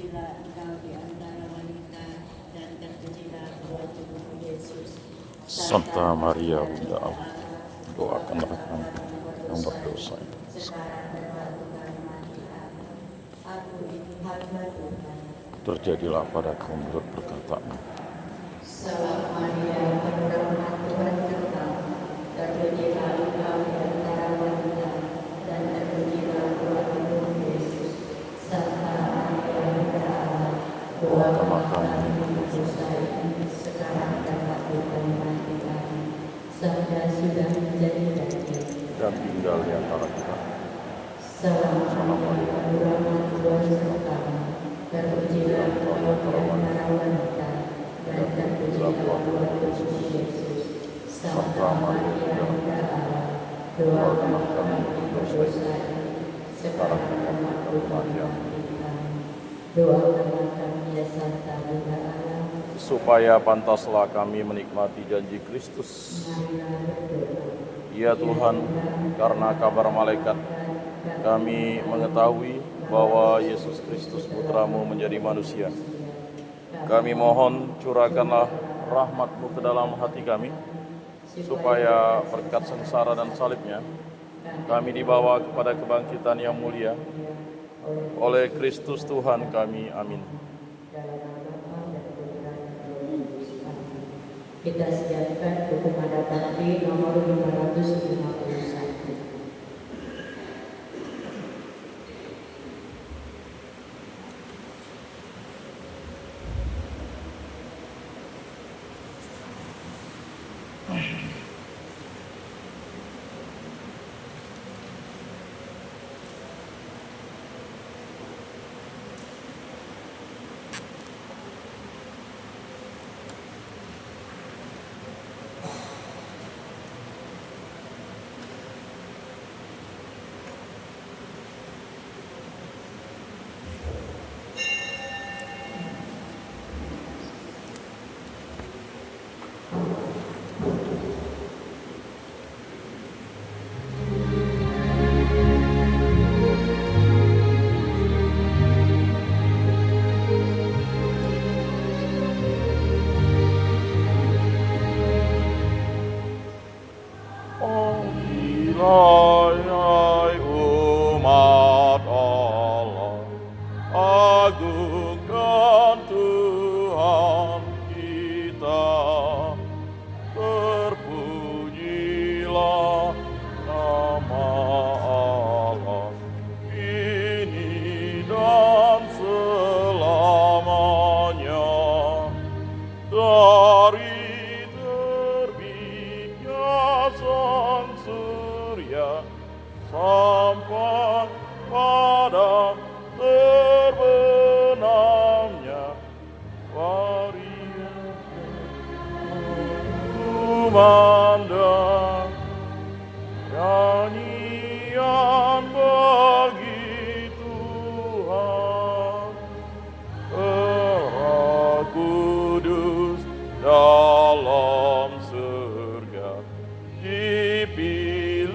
terpujilah Engkau di antara wanita, dan terpujilah buah tubuhmu Yesus. Santa Maria Bunda Allah, doakanlah kami yang berdosa. Sekarang dan waktu kami mati. Amin. Aku ini hamba Tuhan. Terjadilah padaku menurut perkataanmu. Salam Maria, penuh rahmat Tuhan engkau, terpujilah engkau di antara wanita, dan terpujilah buah tubuhmu Yesus. Santa Maria Bunda Allah, doakanlah kami yang berdosa ini, sekarang dan waktu kami mati. Amin. Sabda sudah menjadi daging Dan tinggal di antara kita. Salam Maria, penuh rahmat Tuhan engkau, terpujilah engkau di antara wanita, dan terpujilah buah tubuhmu Yesus. Santa Maria Bunda Allah, doakanlah kami yang berdosa ini, sekarang dan waktu kami mati. Amin. Doakanlah kami ya Santa Bunda Allah, Supaya pantaslah kami menikmati janji Kristus. marilah berdoa. Ya Tuhan, karena kabar malaikat, kami mengetahui bahwa Yesus Kristus Putramu menjadi manusia. Kami mohon curahkanlah rahmat-Mu ke dalam hati kami, supaya berkat sengsara dan salibnya, kami dibawa kepada kebangkitan yang mulia. Oleh Kristus Tuhan kami, amin. Kita siapkan buku pada bakti nomor 551. Hai umat Allah, agungkan Tuhan kita, terpujilah nama Allah, kini dan selamanya. Dari terbitnya sang surya sampai pada terbenamnya varian kumandang nyanyian bagi Tuhan. Roh Kudus dalam surga dipilih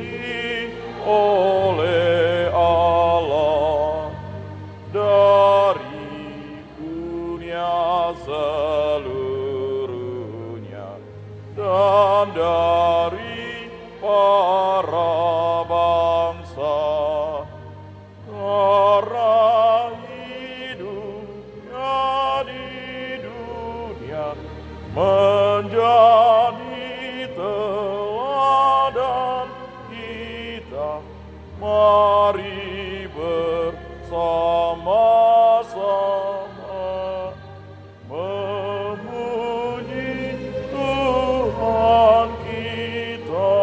oleh Allah dari dunia seluruhnya dan dari para bangsa. Karena hidupnya di dunia menjadi teladan kita, mari bersama-sama memuji Tuhan kita.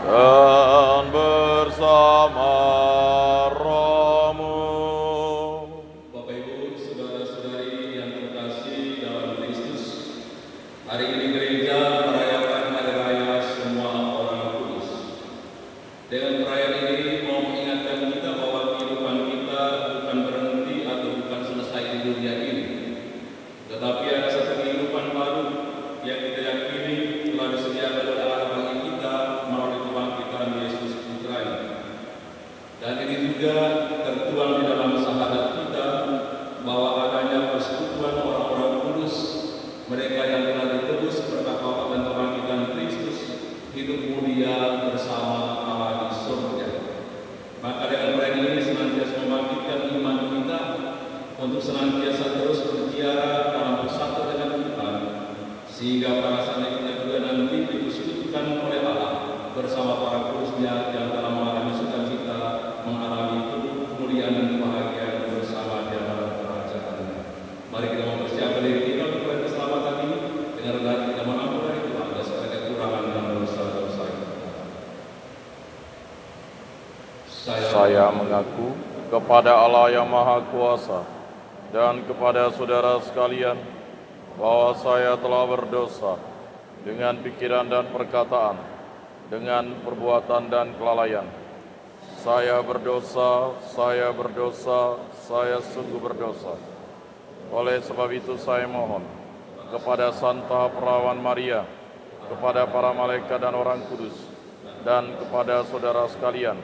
Dan bersama rohmu. Bapak Ibu, saudara-saudari yang terkasih dalam Kristus, hari ini gereja merayakan hari raya semua orang hidup mulia bersama Allah di surga. Maka dengan perayaan ini senantiasa membangkitkan iman kita untuk senantiasa terus berziarah dalam bersatu dengan Tuhan, sehingga pada saatnya kita juga nanti dipersekutukan oleh Allah bersama para kudusnya yang dalam mengalami sukacita, mengalami kemuliaan dan kebahagiaan bersama di dalam kerajaan. Mari kita mempersiapkan diri kita untuk keselamatan ini dengan rendah hati kita mengampuni dari Tuhan atas segala kekurangan dan dosa-dosa kita. Saya mengaku kepada Allah yang Maha Kuasa dan kepada saudara sekalian bahwa saya telah berdosa dengan pikiran dan perkataan, dengan perbuatan dan kelalaian. Saya berdosa, saya sungguh berdosa. Oleh sebab itu saya mohon kepada Santa Perawan Maria, kepada para malaikat dan orang kudus, dan kepada saudara sekalian,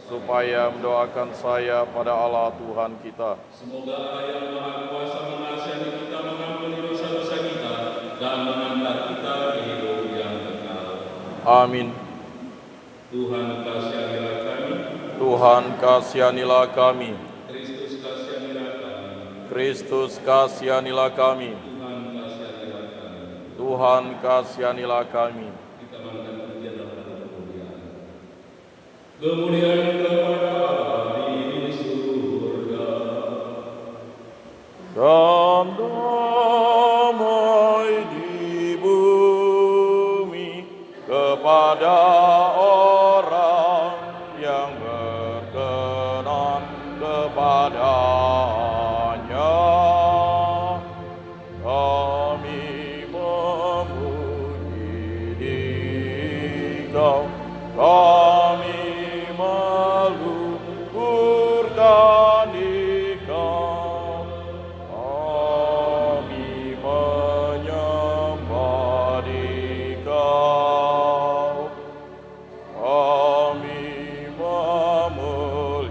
supaya mendoakan saya pada Allah Tuhan kita. Semoga Allah yang Maha Kuasa mengasihani kita, mengampuni dosa-dosa kita, dan mengantar kita ke hidup yang kekal. Amin. Tuhan kasihanilah kami. Tuhan kasihanilah kami. Kristus kasihanilah kami. Kristus kasihanilah kami. Tuhan kasihanilah kami. Tuhan kasihanilah kami. Kita mengaturkan pujian dan kemuliaan. Kemuliaan kepada Allah di surga. Dan damai di bumi kepada orang yang berkenan kepadanya. Kami memuji Dikau, kami meluhurkan Dikau, kami menyembah Dikau, kami memuliakan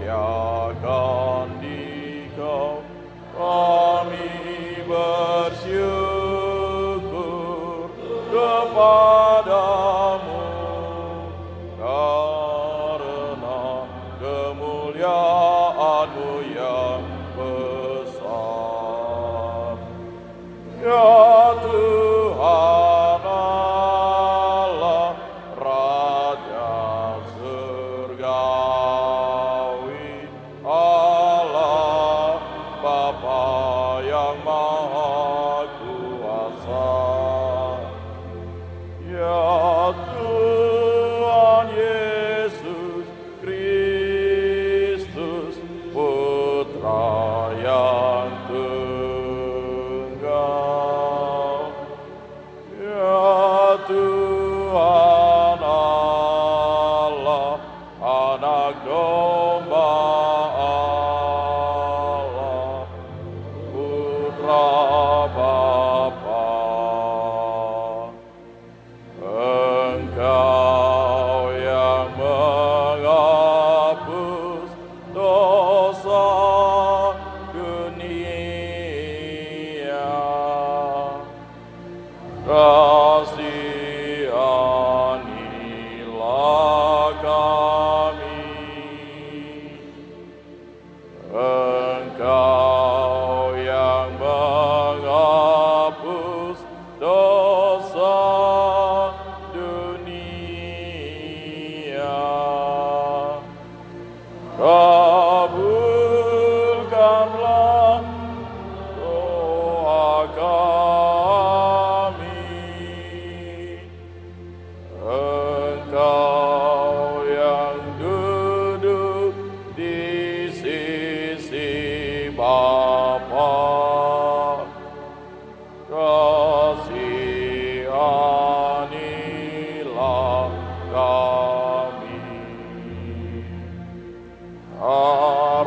Dikau, kami bersyukur kepadamu karena kemuliaan-Mu yang besar. Ya Tuhan Allah, Raja surgawi, Allah Bapa yang Maha Kuasa. Ya Tuhan Yesus Kristus, Putra yang tunggal. Ya Tuhan Allah, Anak Domba Allah, Putra Bapa. Engkau yang menghapus dosa dunia, kasihanilah kami. Engkau yang menghapus dosa dunia, kabulkanlah doa kami. Engkau yang duduk di sisi Bapa, kasihanilah kami.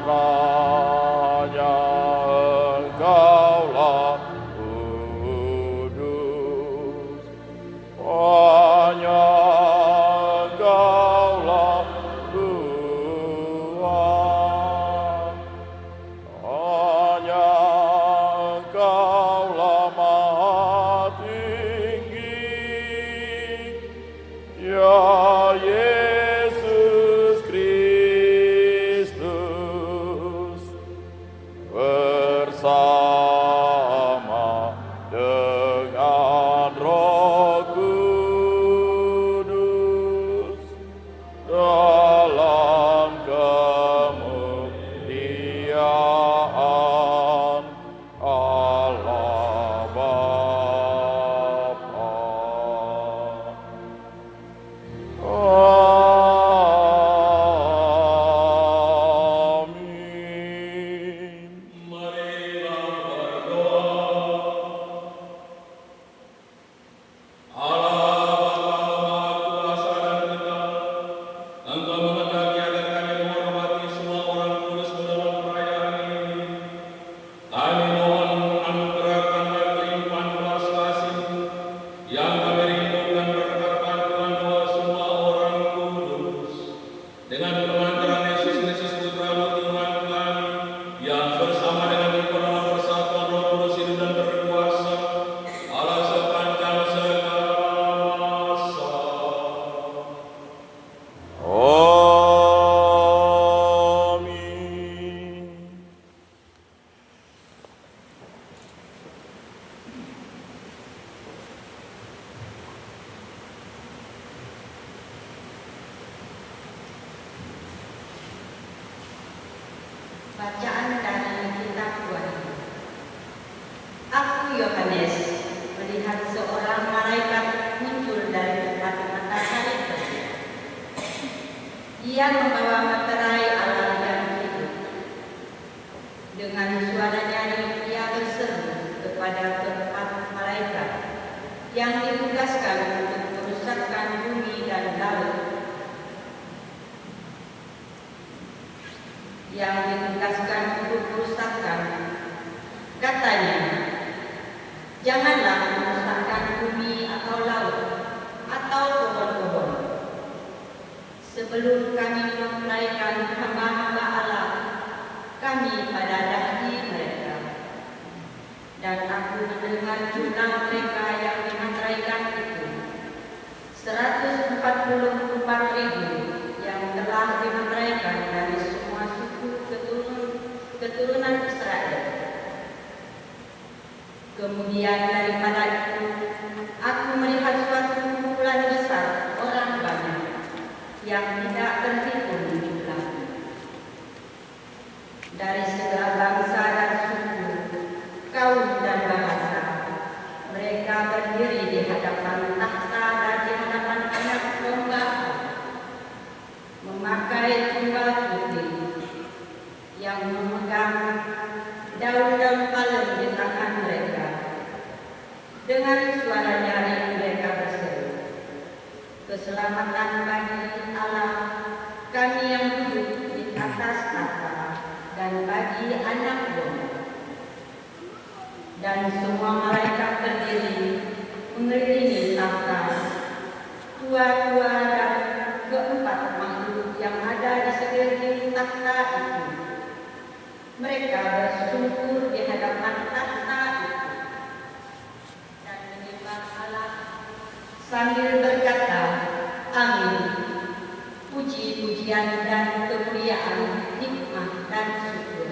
Karenanya Engkaulah kudus, hanya Ya Yesus Kristus, bersama dengan Roh Kudus, dalam kemuliaan Allah Bapa. Amin. Marilah berdoa. Allah Bapa Maha Kuasa dan Kekal, Engkau menghendaki agar kami menghormati semua orang kudus dalam perayaan ini. Kami mohon anugerahkanlah kelimpahan belas kasih yang kami rindukan berkat bantuan doa semua orang kudus. Dengan pengantaran Yesus Kristus Putra-Mu Tuhan kami, yang bersama dengan Engkau dalam persatuan Roh Kudus hidup dan berkuasa, Allah sepanjang segala masa. Amin. Bacaan dari kitab Wahyu. Aku Yohanes melihat seorang malaikat muncul dari dekat matahari terbit. Dia membawa materai Allah yang hidup. Dengan suara nyaring ia berseru kepada keempat malaikat yang ditugaskan untuk merusakkan bumi dan laut, katanya, janganlah merusakkan bumi atau laut atau pohon-pohon. Sebelum kami memulaikan hamba-hamba Allah, kami pada dahi mereka. Dan aku mendengar jumlah mereka yang dimateraikan itu, 144.000 yang telah dimateraikan dari semua suku keturunan Israel. Kemudian daripada itu, aku melihat suatu kumpulan besar orang banyak yang tidak terhitung jumlahnya, dari segala bangsa dan suku, kaum dan bahasa. Mereka berdiri di hadapan takhta dan di hadapan Anak Domba, memakai tunggal putih yang memegang daun-daun palem di tangan mereka. Dengan suara nyaring mereka berseru, keselamatan bagi Allah, kami yang duduk di atas tahta, dan bagi Anak Domba. Dan semua malaikat berdiri mengelilingi tahta, tua-tua dan keempat makhluk yang ada di sekeliling tahta itu. Mereka bersungkur di hadapan tahta itu dan menyembah Allah sambil berkata, Amin. Puji-pujian dan kemuliaan, hikmah dan syukur,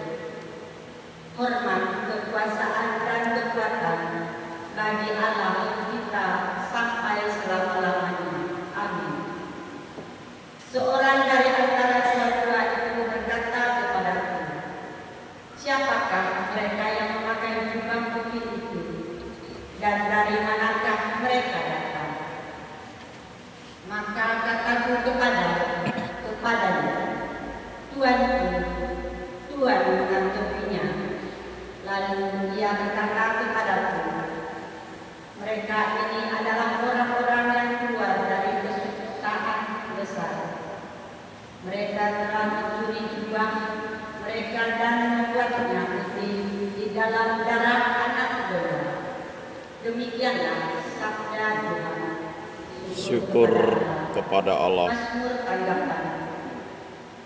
hormat, kekuasaan dan kekuatan bagi Allah kita sampai selama-lamanya. Amin. Seorang dari antara tua-tua itu berkata kepadaku, siapakah mereka yang memakai jubah putih itu, dan dari manakah mereka datang? Maka kataku kepadanya, Tuanku, Tuan dengan topinya. Lalu dia berkata kepadaku, mereka ini adalah orang-orang yang keluar dari kesusahan besar. Mereka telah mencuri jubah mereka dan membuatnya putih di dalam darah Anak Domba. Demikianlah sabda Tuhan. Syukur kepada Allah. Mazmur tanggapan.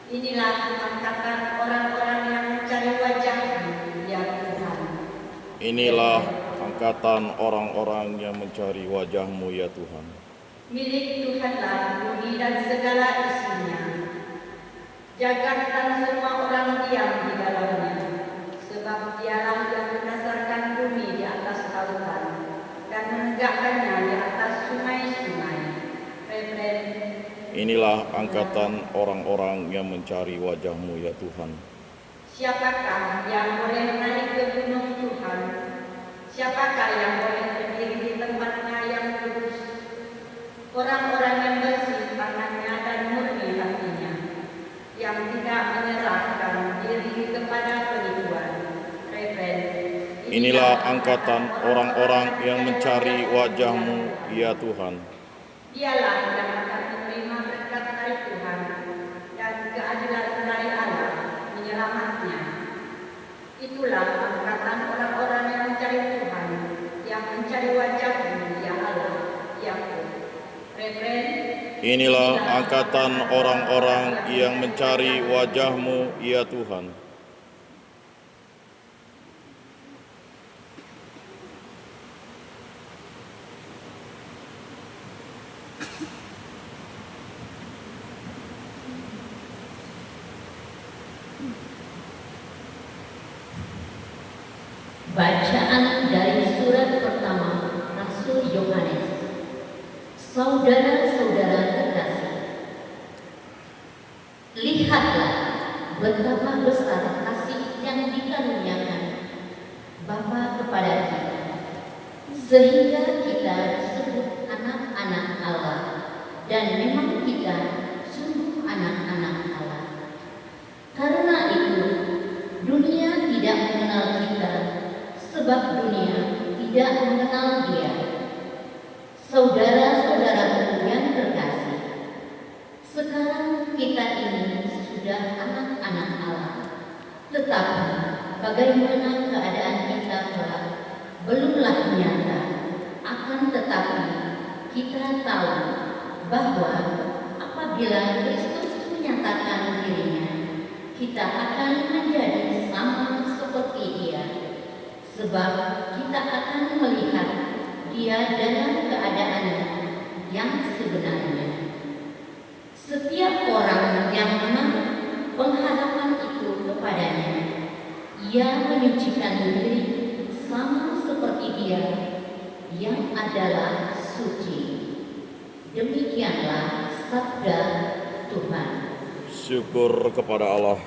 Inilah angkatan orang-orang yang mencari wajah-Mu, ya Tuhan. Inilah angkatan orang-orang yang mencari wajah-Mu ya Tuhan. Milik Tuhanlah bumi dan segala isinya. Jagat dan semua orang diam di dalamnya. Sebab dialah yang mendasarkan bumi di atas lautan dan menegakkannya di atas sungai-sungai. Referen. Inilah angkatan orang-orang yang mencari wajah-Mu ya Tuhan. Siapakah yang boleh naik ke gunung Tuhan? Siapakah yang boleh berdiri di tempatnya yang kudus? Orang-orang yang bersih tangannya dan murni hatinya, yang tidak menyerahkan diri kepada penipuan. Referen. Inilah angkatan orang-orang yang mencari wajah-Mu ya Tuhan. Dialah yang akan menerima berkat dari Tuhan dan keadilan dari Allah menyelamatnya. Itulah angkatan orang-orang yang mencari Tuhan, yang mencari wajah-Mu ya Allah, Yakub. Referen. Inilah angkatan orang-orang yang mencari wajah-Mu ya Tuhan. Bacaan dari surat pertama Rasul Yohanes. Saudara-saudara terkasih, lihatlah betapa besar kasih yang dikaruniakan Bapa kepada kita, sehingga kita disebut anak-anak Allah, dan memang kita sungguh anak-anak Allah. Karena itu, dunia tidak mengenal kita, sebab dunia tidak mengenal Dia. Saudara-saudaraku yang terkasih, sekarang kita ini sudah anak-anak Allah. Tetapi bagaimana keadaan kita kelak belumlah nyata. Akan tetapi kita tahu bahwa apabila Kristus menyatakan dirinya, kita akan menjadi sama seperti Dia. Sebab kita akan melihat Dia dalam keadaannya yang sebenarnya. Setiap orang yang menaruh pengharapan itu kepadanya, ia menyucikan diri sama seperti Dia yang adalah suci. Demikianlah sabda Tuhan. Syukur kepada Allah.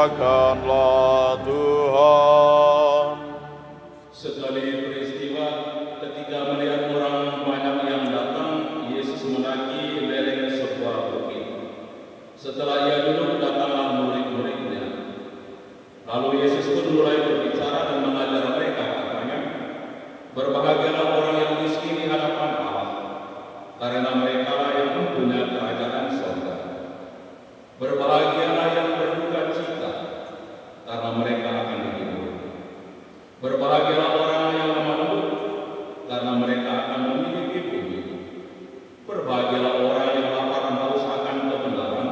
Muliakanlah Tuhan. Sekali peristiwa ketika melihat orang banyak yang datang, Yesus menaiki lereng sebuah bukit. Setelah ia duduk, datanglah murid-muridnya. Lalu Yesus pun mulai berbicara dan mengajar mereka, katanya, "Berbahagialah orang yang miskin di hadapan Allah, karena mereka lah yang mempunyai kerajaan surga. Berbahagialah yang berduka cita, karena mereka akan dihibur. Berbahagialah orang yang lemah lembut, karena mereka akan memiliki bumi. Berbahagialah orang yang lapar dan haus akan kebenaran,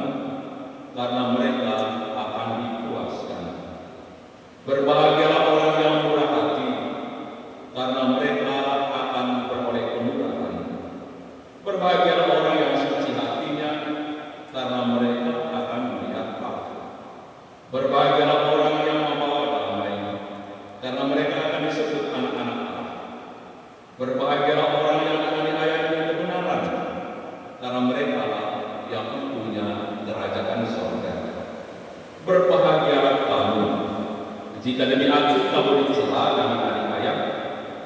karena mereka akan dipuaskan. Berbahagialah orang yang murah hati, karena mereka akan beroleh kemurahan. Berbahagialah orang yang suci hatinya, karena mereka akan melihat Allah. Berbahagialah orang yang membawa damai, karena mereka akan disebut anak-anak Allah. Berbahagialah orang yang menganiaya demi kebenaran, karena mereka lah yang mempunyai kerajaan surga. Berbahagialah kamu jika demi aku kamu dicela dan dianiaya,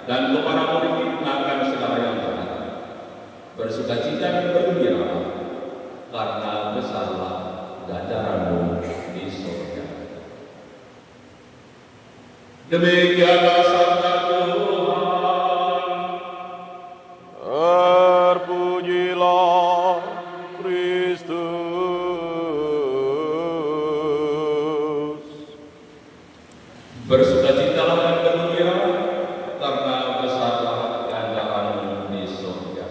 dan kepadamu difitnahkan segala yang baik. Bersukacita dan bergembiralah, karena besarlah ganjaranmu di surga." Demikianlah sabda Tuhan. Terpujilah Kristus. Bersukacitalah dan bergembiralah, karena besarlah ganjaranmu di surga.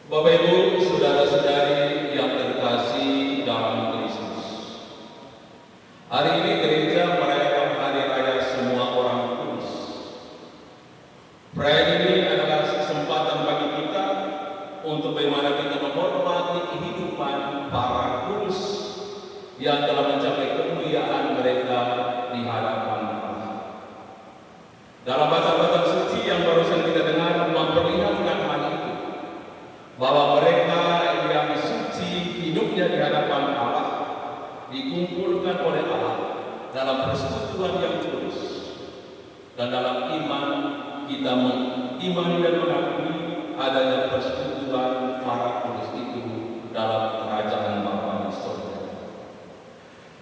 Bapak Ibu, saudara-saudari yang terkasih dalam Kristus, hari ini gereja merayakan hari raya semua orang kudus. Perayaan ini adalah kesempatan bagi kita untuk bagaimana kita menghormati kehidupan para kudus yang telah mencapai kemuliaan mereka di hadapan Allah. Dalam bacaan suci yang barusan kita dengar memperlihatkan hal itu, bahwa mereka yang suci hidupnya di hadapan Allah dikumpulkan oleh Allah dalam persekutuan yang kudus, dan dalam iman kita mengimani dan mengakui adanya persekutuan para kudus itu dalam kerajaan Bapa di surga.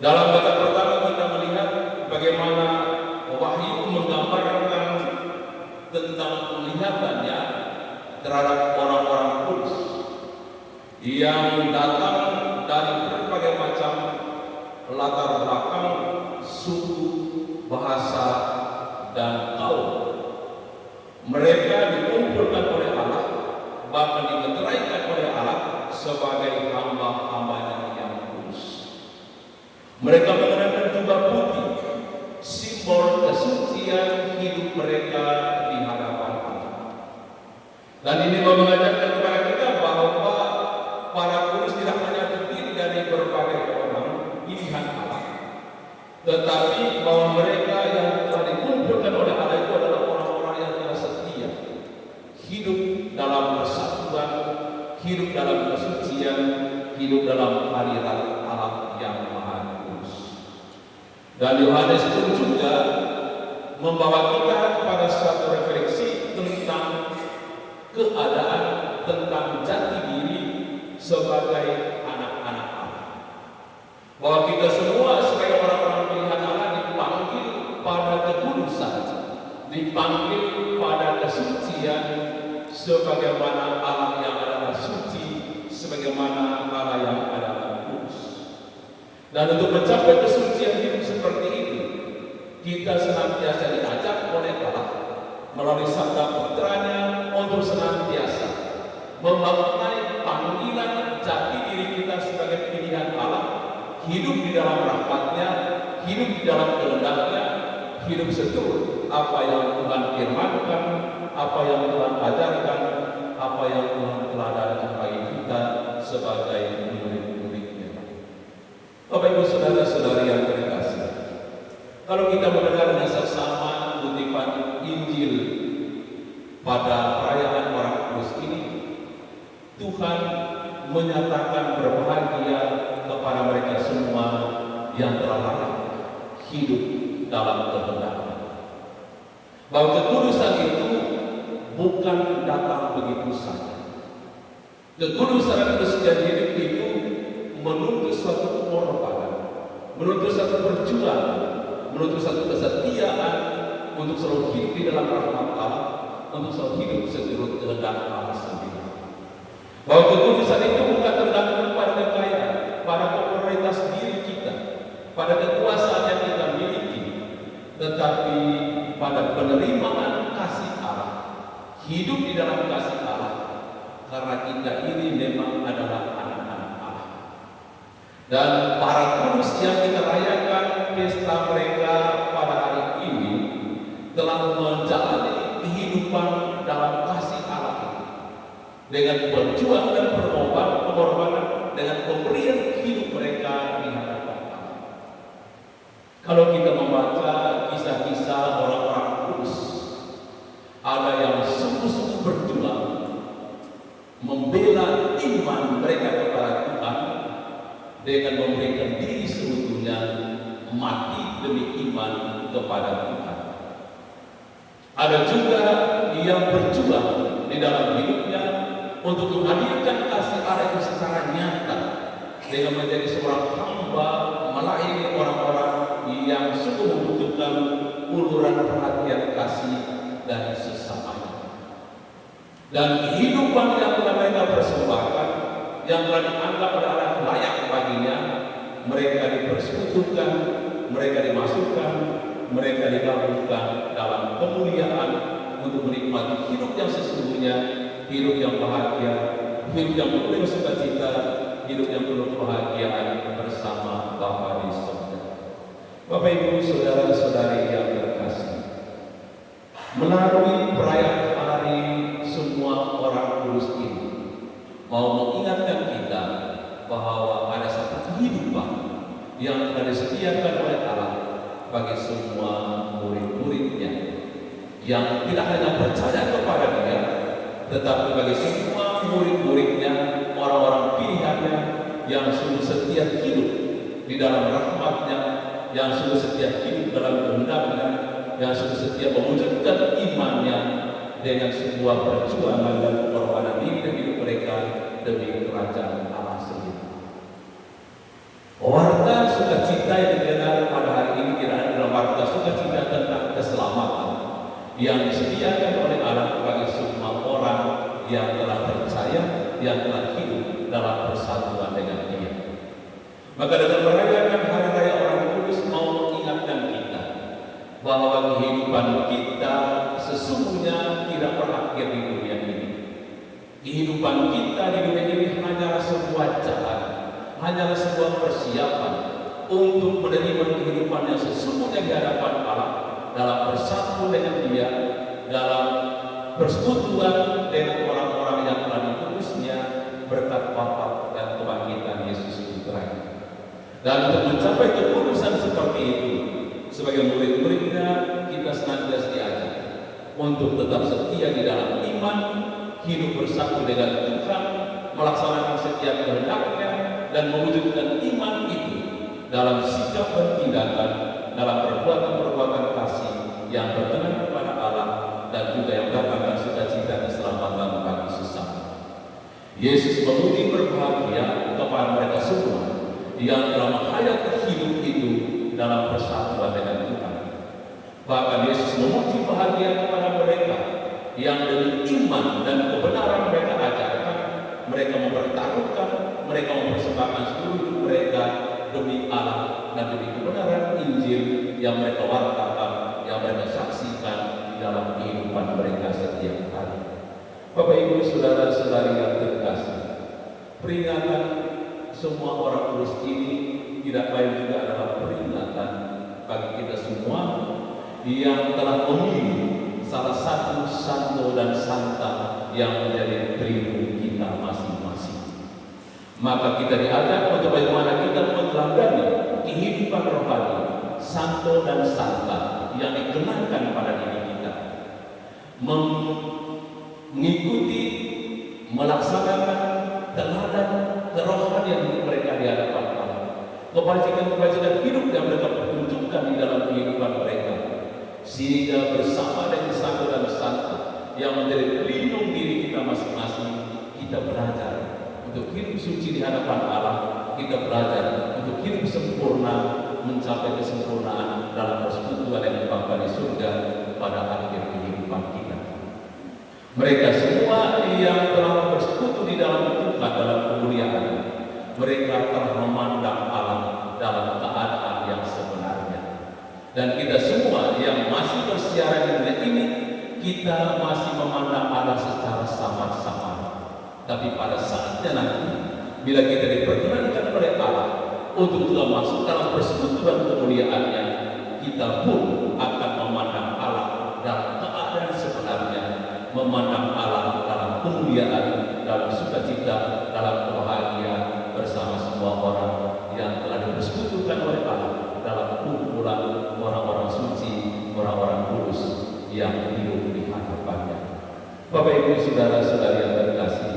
Dalam bacaan pertama kita melihat bagaimana Wahyu menggambarkan tentang penglihatannya terhadap orang-orang kudus yang datang dari berbagai macam latar belakang, suku, bahasa, dan kaum. Mereka dikumpulkan oleh Allah, bahkan dimeteraikan oleh Allah sebagai hamba-hambanya yang kudus. Mereka mengenakan jubah putih, simbol kesucian hidup mereka di hadapan Allah. Dan ini mengajarkan kepada kita bahwa para kudus tidak hanya terdiri dari berbagai orang pilihan Allah, tetapi bahwa mereka yang telah dikumpulkan oleh Allah itu adalah orang-orang yang telah setia, hidup dalam persatuan, hidup dalam kesucian, hidup dalam hadirat Allah yang Maha Kudus. Dan Yohanes pun juga membawa kita kepada suatu refleksi tentang keadaan, tentang jati diri sebagai anak-anak Allah. Bahwa kita semua sebagai orang-orang pilihan Allah dipanggil pada kekudusan, dipanggil pada kesucian, sebagaimana Allah yang adalah suci, sebagaimana Allah yang adalah kudus. Dan untuk mencapai kesucian hidup seperti itu, kita senantiasa diajak oleh Allah melalui sabda putranya untuk senantiasa memaknai panggilan jati diri kita sebagai pilihan Allah, hidup di dalam rahmat-Nya, hidup di dalam kehendaknya, hidup seturut apa yang Tuhan firmankan, apa yang Tuhan ajarkan, apa yang Tuhan teladankan bagi kita sebagai murid-murid-Nya. Bapak Ibu saudara-saudari yang terkasih, kalau kita mendengarnya sesama kutipan Injil pada perayaan orang kudus ini, Tuhan menyatakan berbahagia kepada mereka semua yang telah layak hidup dalam kebenaran. Bahwa kekudusan itu bukan datang begitu saja. Kekudusan kesetiaan hidup itu menuntut suatu pengorbanan, menuntut satu perjuangan, menuntut satu kesetiaan untuk selalu hidup di dalam rahmat Allah, untuk selalu hidup seturut kehendak Allah sendiri. Bahwa kekudusan itu bukan tergantung pada kekayaan, pada popularitas diri kita, pada kekuasaan yang kita miliki, tetapi pada penerimaan kasih Allah, hidup di dalam kasih Allah, karena kita ini memang adalah anak-anak Allah. Dan para kudus yang kita rayakan pesta mereka pada hari ini telah menjalani kehidupan dalam kasih Allah itu, dengan berjuang dan pengorbanan, dengan pemberian hidup mereka di hadapan Allah. Kalau kita membaca kisah-kisah orang-orang kudus, ada yang sungguh-sungguh berjuang membela iman mereka kepada Tuhan dengan memberikan diri seutuhnya mati demi iman kepada Tuhan. Ada juga yang berjuang di dalam hidupnya untuk menghadirkan kasih Allah itu secara nyata dengan menjadi seorang hamba melayani orang-orang yang sungguh membutuhkan uluran perhatian kasih dari sesamanya. Dan kehidupan yang telah mereka persembahkan, yang telah dianggap adalah layak baginya, mereka dipersekutukan, mereka dimasukkan, mereka digabungkan dalam kemuliaan untuk menikmati hidup yang sesungguhnya, hidup yang bahagia, hidup yang penuh dengan sukacita, hidup yang penuh kebahagiaan bersama Bapa di surga. Bapak Ibu saudara-saudari yang terkasih, melalui perayaan hari semua orang kudus ini mau mengingatkan kita bahwa ada satu kehidupan yang telah disediakan oleh Allah bagi semua murid-muridnya yang tidak hanya percaya kepada Dia, tetapi bagi semua murid-muridnya, orang-orang pilihannya yang sungguh setia hidup di dalam rahmat-Nya, yang sungguh setia hidup dalam kehendak-Nya, yang sungguh setia mewujudkan imannya dengan sebuah perjuangan dan pengorbanan diri dan hidup mereka demi kerajaan Allah sendiri. Warta sukacita yang didengar pada hari ini tidak adalah warta sukacita tentang keselamatan yang disediakan oleh Allah bagi semua orang yang telah percaya, yang telah hidup dalam persatuan dengan Dia. Maka dengan merayakan Hari Raya Orang Kudus mau mengingatkan kita bahwa kehidupan kita sesungguhnya tidak berakhir di dunia ini. Kehidupan kita di dunia ini hanyalah sebuah jalan, hanyalah sebuah persiapan untuk menerima kehidupan yang sesungguhnya di hadapan Allah, dalam bersatu dengan Dia, dalam persekutuan dengan orang-orang yang telah diutusnya berkat wafat dan kebangkitan Yesus Putra. Dan untuk mencapai kekudusan seperti itu, sebagai murid-muridnya kita senantiasa diajak untuk tetap setia di dalam iman, hidup bersatu dengan Tuhan, melaksanakan setiap kehendak-Nya, dan mewujudkan iman itu dalam sikap dan tindakan, dalam perbuatan-perbuatan kasih yang berkenan kepada Allah dan juga yang mendatangkan sukacita keselamatan bagi sesama. Yesus memuji berbahagia kepada mereka semua yang telah menghayati hidup itu dalam persatuan dengan Tuhan. Bahkan Yesus memuji bahagia kepada mereka yang demi iman dan kebenaran mereka ajarkan, mereka mempertaruhkan, mereka mempersembahkan seluruh hidup mereka demi Allah dan demi kebenaran Injil yang mereka wartakan, yang mereka saksikan di dalam kehidupan mereka setiap hari. Bapak Ibu saudara-saudari yang terkasih, peringatan semua orang kudus ini tidak lain juga adalah peringatan bagi kita semua yang telah memilih salah satu santo dan santa yang menjadi pribumi kita masing-masing. Maka kita diajak untuk bagaimana kita meneladani kehidupan rohani santo dan santa yang dikenakan pada diri kita, mengikuti, melaksanakan teladan kerohanian hidup mereka di hadapan Allah, kebajikan hidup yang mereka pertunjukkan di dalam kehidupan mereka, sehingga bersama dengan satu dan satu yang menjadi pelindung diri kita masing-masing, kita belajar untuk hidup suci di hadapan Allah. Kita belajar untuk hidup sempurna, mencapai kesempurnaan dalam persekutuan dengan Bapa di surga pada akhir kehidupan kita. Mereka semua yang telah bersekutu di dalam Tuhan dalam kemuliaan, mereka telah memandang Allah dalam keadaan yang sebenarnya. Dan kita semua yang masih bersiaran di dunia ini, kita masih memandang Allah secara samar-samar. Tapi pada saatnya nanti, bila kita diperkenankan oleh Allah untuk telah masuk dalam persekutuan kemuliaannya, kita pun akan memandang Allah dalam keadaan sebenarnya, memandang Allah dalam kemuliaan, dalam sukacita, dalam kebahagiaan bersama semua orang yang telah dipersekutukan oleh Allah dalam kumpulan orang-orang suci, orang-orang kudus yang hidup di hadapannya. Bapak Ibu saudara-saudari yang terkasih,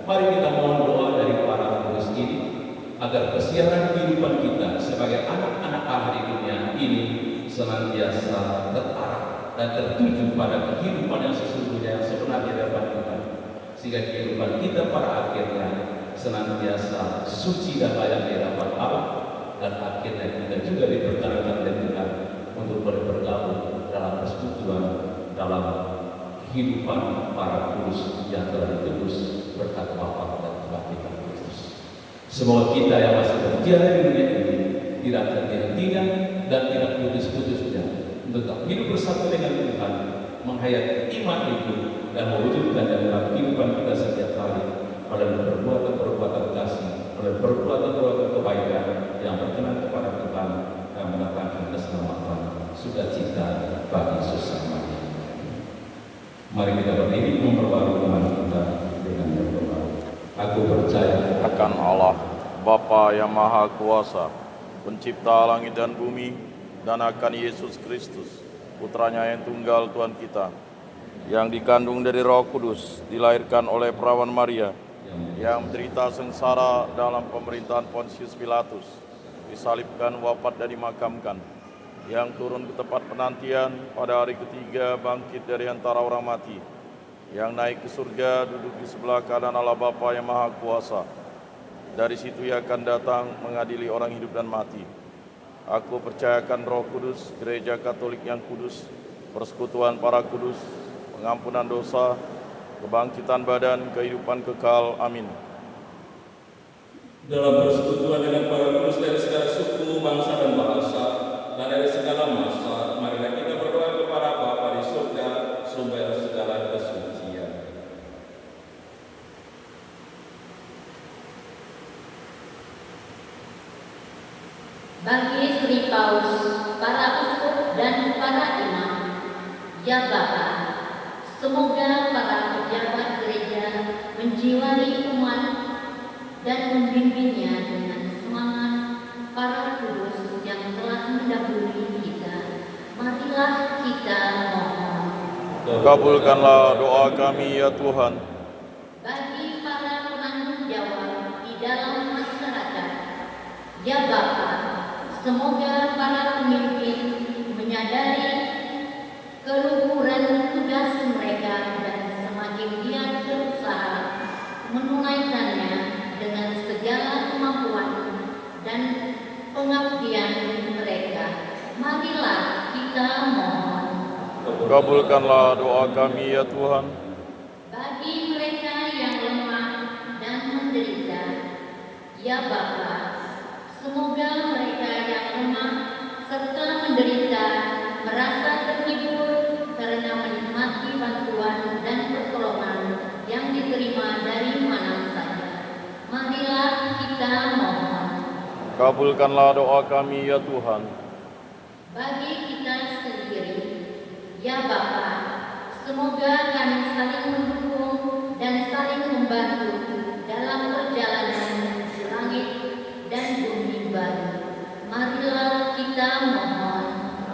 mari kita mohon doa dari para kudus ini agar kesiaran kehidupan kita sebagai anak-anak Allah di dunia ini senantiasa terarah dan tertuju pada kehidupan yang sesungguhnya yang sebenarnya dapat Tuhan, sehingga kehidupan kita pada akhirnya senantiasa suci dan layak di hadapan Allah, dan akhirnya kita juga diperkenankan oleh Tuhan untuk bergabung dalam persekutuan dalam kehidupan para kudus yang telah ditebus berkat Bapa dan Tuhan kita Kristus. Semoga kita yang masih berjalan di dunia ini tidak terhenti-hentinya dan tidak putus-putusnya untuk tetap hidup bersatu dengan Tuhan, menghayati iman itu dan mewujudkan dalam kehidupan kita setiap hari melalui perbuatan-perbuatan kasih, melalui perbuatan-perbuatan kebaikan yang berkenan kepada Tuhan dan mendatangkan keselamatan, sukacita bagi sesama. Mari kita berdiri memperbarui iman kita dengan berdoa. Aku percaya akan Allah, Bapa yang Maha Kuasa, Pencipta langit dan bumi, dan akan Yesus Kristus, Putranya yang tunggal Tuhan kita, yang dikandung dari Roh Kudus, dilahirkan oleh perawan Maria, yang menderita sengsara dalam pemerintahan Pontius Pilatus, disalibkan, wafat dan dimakamkan, yang turun ke tempat penantian, pada hari ketiga bangkit dari antara orang mati, yang naik ke surga, duduk di sebelah kanan Allah Bapa yang Maha Kuasa. Dari situ ia akan datang mengadili orang hidup dan mati. Aku percayakan Roh Kudus, Gereja Katolik yang kudus, persekutuan para kudus, pengampunan dosa, kebangkitan badan, kehidupan kekal. Amin. dalam persekutuan dengan para kudus dari segala suku, bangsa dan bahasa, dan dari segala masa, marilah kita berdoa kepada Bapa di surga, sumber segala kesucian. Bagi Sri Paus, para uskup dan para imam, ya Bapa, semoga para pejabat gereja menjiwai umat dan membimbingnya dengan semangat para kudus yang telah mendahului kita. Marilah kita mohon. Kabulkanlah doa kami ya Tuhan. Bagi para penanggung jawab di dalam masyarakat, ya Bapa, semoga para pemimpin menyadari keluhuran tugas mereka dan semakin giat berusaha menunaikannya dengan segala kemampuan dan pengabdian mereka. Marilah kita mohon. Kabulkanlah doa kami ya Tuhan. Bagi mereka yang lemah dan menderita, ya Bapa, semoga mereka yang lemah serta menderita merasa terhibur karena menikmati bantuan dan pertolongan yang diterima dari mana saja. Marilah kita mohon. Kabulkanlah doa kami ya Tuhan. Bagi kita sendiri, ya Bapa, semoga kami saling mendukung dan saling membantu dalam perjalanan menuju langit dan bumi baru. Marilah kita mohon.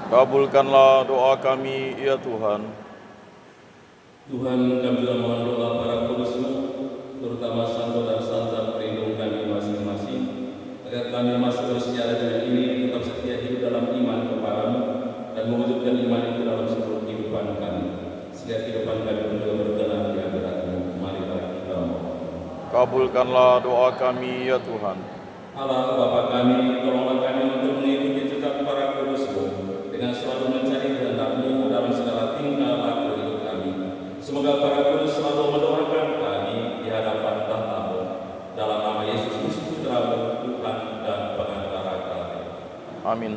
Kabulkanlah doa kami ya Tuhan. Tuhan, kami telah mohon doa para kudus-Mu, terutama santo dan santa pelindung kami masing-masing, agar kami masih bersedia Kabulkanlah doa kami ya Tuhan. Allah Bapa kami, tolonglah kami untuk mengikuti jejak para kudus-Mu dengan selalu mencari kehendak-Mu dalam segala tingkah laku hidup kami. Semoga para kudus selalu mendoakan kami di hadapan tahta-Mu. Dalam nama Yesus Kristus Putra-Mu, Tuhan dan Pengantara kami. Amin.